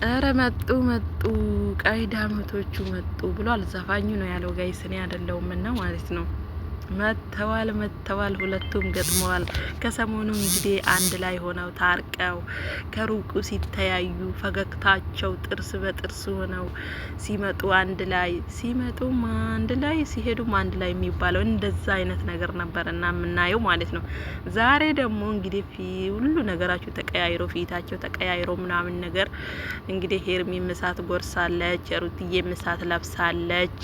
ኧረ መጡ ቀይዳመቶቹ መጡ ብሏል። ዘፋኙ ነው ያለው ጋይስ፣ እኔ አይደለሁምና ማለት ነው። መተዋል ሁለቱም ገጥመዋል። ከሰሞኑ እንግዲህ አንድ ላይ ሆነው ታርቀው ከሩቁ ሲተያዩ ፈገግታቸው ጥርስ በጥርስ ሆነው ሲመጡ አንድ ላይ ሲመጡም አንድ ላይ ሲሄዱም አንድ ላይ የሚባለው እንደዛ አይነት ነገር ነበር እና የምናየው ማለት ነው። ዛሬ ደግሞ እንግዲህ ሁሉ ነገራቸው ተቀያይሮ ፊታቸው ተቀያይሮ ምናምን ነገር እንግዲህ ሄርሚ ምሳት ጎርሳለች፣ ሩትዬ ምሳት ለብሳለች።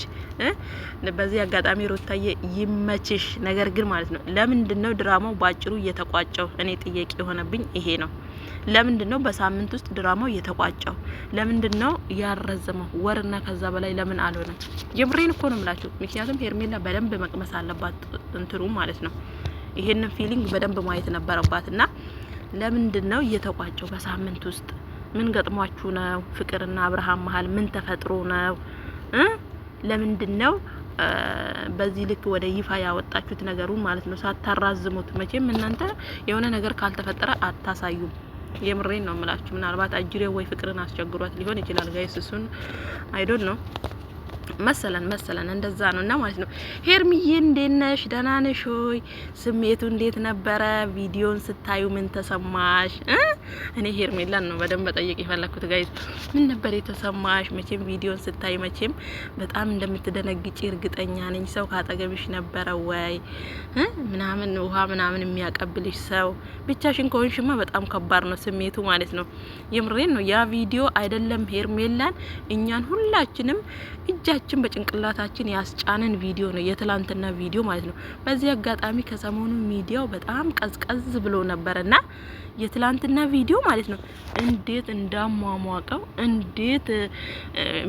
በዚህ አጋጣሚ ሩታዬ ይመችሽ። ነገር ግን ማለት ነው ለምንድነው ድራማው ባጭሩ እየተቋጨው? እኔ ጥያቄ የሆነብኝ ይሄ ነው። ለምንድነው በሳምንት ውስጥ ድራማው እየተቋጨው? ለምንድነው ያረዘመው? ወርና ከዛ በላይ ለምን አልሆነም? የምሬን እኮ ነው የምላችሁ። ምክንያቱም ሄርሜላ በደንብ መቅመስ አለባት እንትሩ ማለት ነው። ይሄንን ፊሊንግ በደንብ ማየት ነበረባትና ለምንድነው እየተቋጨው በሳምንት ውስጥ? ምን ገጥሟችሁ ነው? ፍቅርና አብርሃም መሀል ምን ተፈጥሮ ነው? ለምንድነው በዚህ ልክ ወደ ይፋ ያወጣችሁት ነገሩን ማለት ነው? ሳታራዝሙት። መቼም እናንተ የሆነ ነገር ካልተፈጠረ አታሳዩም። የምሬን ነው የምላችሁ። ምናልባት አጅሬው ወይ ፍቅርን አስቸግሯት ሊሆን ይችላል ጋይስ። እሱን አይዶን ነው መሰለን እንደዛ ነው እና ማለት ነው። ሄርሚዬ እንዴት ነሽ? ደህና ነሽ ሆይ? ስሜቱ እንዴት ነበረ? ቪዲዮን ስታዩ ምን ተሰማሽ? እኔ ሄርሜላን ነው በደንብ ጠይቅ የፈለኩት ጋይስ። ምን ነበር የተሰማሽ? መቼም ቪዲዮን ስታይ መቼም በጣም እንደምትደነግጪ እርግጠኛ ነኝ። ሰው ካጠገብሽ ነበረ ወይ ምናምን ውሃ ምናምን የሚያቀብልሽ ሰው? ብቻሽን ከሆንሽማ በጣም ከባድ ነው ስሜቱ ማለት ነው። የምሬን ነው። ያ ቪዲዮ አይደለም ሄርሜላን እኛን ሁላችንም እጃችን በጭንቅላታችን ያስጫነን ቪዲዮ ነው፣ የትላንትና ቪዲዮ ማለት ነው። በዚህ አጋጣሚ ከሰሞኑ ሚዲያው በጣም ቀዝቀዝ ብሎ ነበርና የትላንትና ቪዲዮ ማለት ነው እንዴት እንዳሟሟቀው እንዴት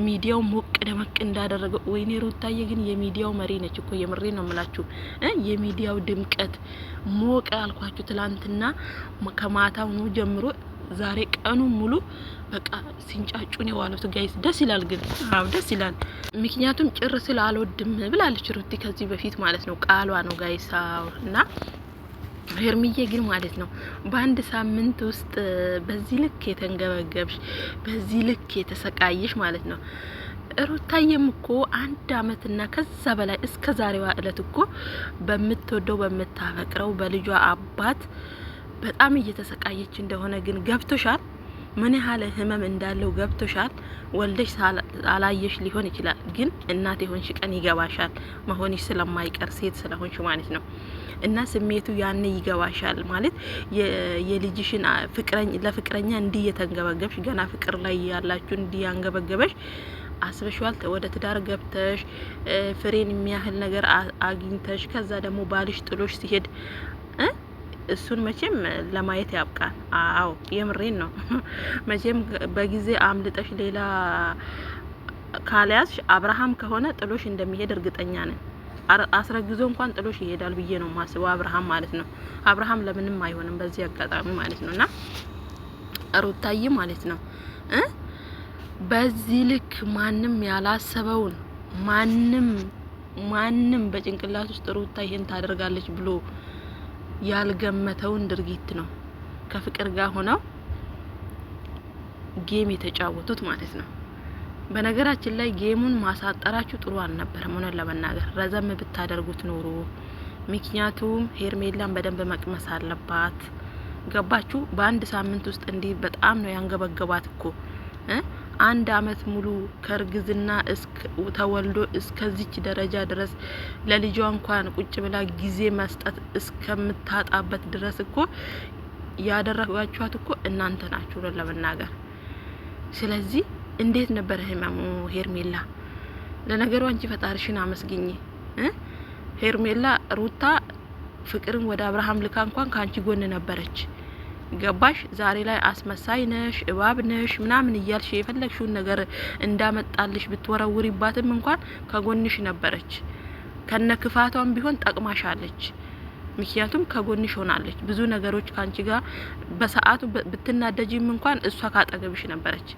ሚዲያው ሞቅ ደመቅ እንዳደረገው። ወይኔ ሩታዬ ግን የሚዲያው መሪ ነች እኮ። የምሬ ነው የምላችሁ። የሚዲያው ድምቀት ሞቀ አልኳችሁ። ትላንትና ከማታው ነው ጀምሮ ዛሬ ቀኑ ሙሉ በቃ ሲንጫጩ ነው የዋሉት ጋይስ። ደስ ይላል ግን አው ደስ ይላል። ምክንያቱም ጭር ስለ አልወድም ብላለች ሩቲ ከዚህ በፊት ማለት ነው። ቃሏ ነው ጋይስ። አው እና ሄርሚዬ ግን ማለት ነው በአንድ ሳምንት ውስጥ በዚህ ልክ የተንገበገብሽ በዚህ ልክ የተሰቃየሽ ማለት ነው። ሩታዬም እኮ አንድ አመትና ከዛ በላይ እስከ ዛሬዋ እለት እኮ በምትወደው በምታፈቅረው በልጇ አባት በጣም እየተሰቃየች እንደሆነ ግን ገብቶሻል? ምን ያህል ህመም እንዳለው ገብቶሻል? ወልደሽ አላየሽ ሊሆን ይችላል፣ ግን እናት የሆንሽ ቀን ይገባሻል። መሆንሽ ስለማይቀር ሴት ስለሆንሽ ማለት ነው። እና ስሜቱ ያኔ ይገባሻል ማለት የልጅሽን ለፍቅረኛ እንዲህ የተንገበገብሽ ገና ፍቅር ላይ ያላችሁ እንዲህ ያንገበገበሽ አስበሽዋል? ወደ ትዳር ገብተሽ ፍሬን የሚያህል ነገር አግኝተሽ ከዛ ደግሞ ባልሽ ጥሎሽ ሲሄድ እሱን መቼም ለማየት ያብቃል። አዎ የምሬን ነው። መቼም በጊዜ አምልጠሽ ሌላ ካልያዝሽ አብርሃም ከሆነ ጥሎሽ እንደሚሄድ እርግጠኛ ነን። አስረግዞ እንኳን ጥሎሽ ይሄዳል ብዬ ነው ማስበው፣ አብርሃም ማለት ነው። አብርሃም ለምንም አይሆንም በዚህ አጋጣሚ ማለት ነውና ሩታዬ ማለት ነው በዚህ ልክ ማንም ያላሰበውን ማንም በጭንቅላት ውስጥ ሩታ ይሄን ታደርጋለች ብሎ ያልገመተውን ድርጊት ነው ከፍቅር ጋር ሆነው ጌም የተጫወቱት ማለት ነው። በነገራችን ላይ ጌሙን ማሳጠራችሁ ጥሩ አልነበረም ሆነ ለመናገር ረዘም ብታደርጉት ኖሮ። ምክንያቱም ሄርሜላን በደንብ መቅመስ አለባት። ገባችሁ? በአንድ ሳምንት ውስጥ እንዲህ በጣም ነው ያንገበገባት እኮ አንድ አመት ሙሉ ከርግዝና ተወልዶ እስከዚች ደረጃ ድረስ ለልጇ እንኳን ቁጭ ብላ ጊዜ መስጠት እስከምታጣበት ድረስ እኮ ያደረጋችኋት እኮ እናንተ ናችሁ ለመናገር። ስለዚህ እንዴት ነበር ህመሙ ሄርሜላ? ለነገሩ አንቺ ፈጣሪሽን አመስግኝ። ሄርሜላ ሩታ ፍቅርን ወደ አብርሃም ልካ እንኳን ካንቺ ጎን ነበረች። ገባሽ? ዛሬ ላይ አስመሳይ ነሽ፣ እባብ ነሽ ምናምን እያልሽ የፈለግሽውን ነገር እንዳመጣልሽ ብትወረውሪባትም እንኳን ከጎንሽ ነበረች። ከነ ክፋቷም ቢሆን ጠቅማሻለች። ምክንያቱም ከጎንሽ ሆናለች። ብዙ ነገሮች ካንቺ ጋር በሰዓቱ ብትናደጂም እንኳን እሷ ካጠገብሽ ነበረች።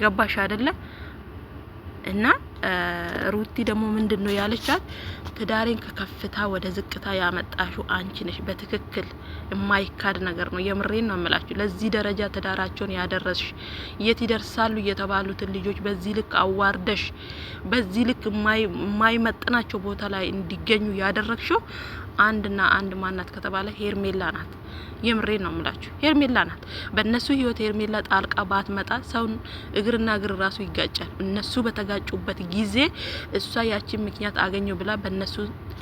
ገባሽ አይደለ? እና ሩቲ ደግሞ ምንድነው ያለቻት? ትዳሬን ከከፍታ ወደ ዝቅታ ያመጣሽው አንቺ ነሽ። በትክክል የማይካድ ነገር ነው። የምሬን ነው የምላችሁ። ለዚህ ደረጃ ትዳራቸውን ያደረስሽ፣ የት ይደርሳሉ የተባሉትን ልጆች በዚህ ልክ አዋርደሽ፣ በዚህ ልክ የማይመጥናቸው ቦታ ላይ እንዲገኙ ያደረግሽው አንድና አንድ ማናት ከተባለ ሄርሜላ ናት። የምሬን ነው የምላችሁ፣ ሄርሜላ ናት። በእነሱ ህይወት ሄርሜላ ጣልቃ ባትመጣ ሰውን እግርና እግር ራሱ ይጋጫል። እነሱ በተጋጩበት ጊዜ እሷ ያቺን ምክንያት አገኘው ብላ በእነሱ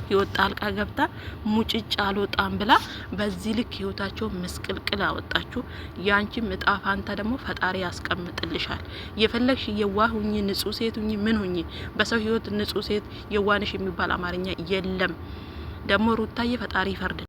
ህይወት ጣልቃ ገብታ ሙጭጭ አልወጣም ብላ በዚህ ልክ ህይወታቸው ምስቅልቅል አወጣችሁ። ያንቺም እጣ ፋንታ ደግሞ ፈጣሪ ያስቀምጥልሻል። የፈለግሽ የዋህ ሁኚ፣ ንጹህ ሴት ሁኚ፣ ምን ሁኚ፣ በሰው ህይወት ንጹህ ሴት የዋንሽ የሚባል አማርኛ የለም። ደግሞ ሩታዬ ፈጣሪ ይፈርድ።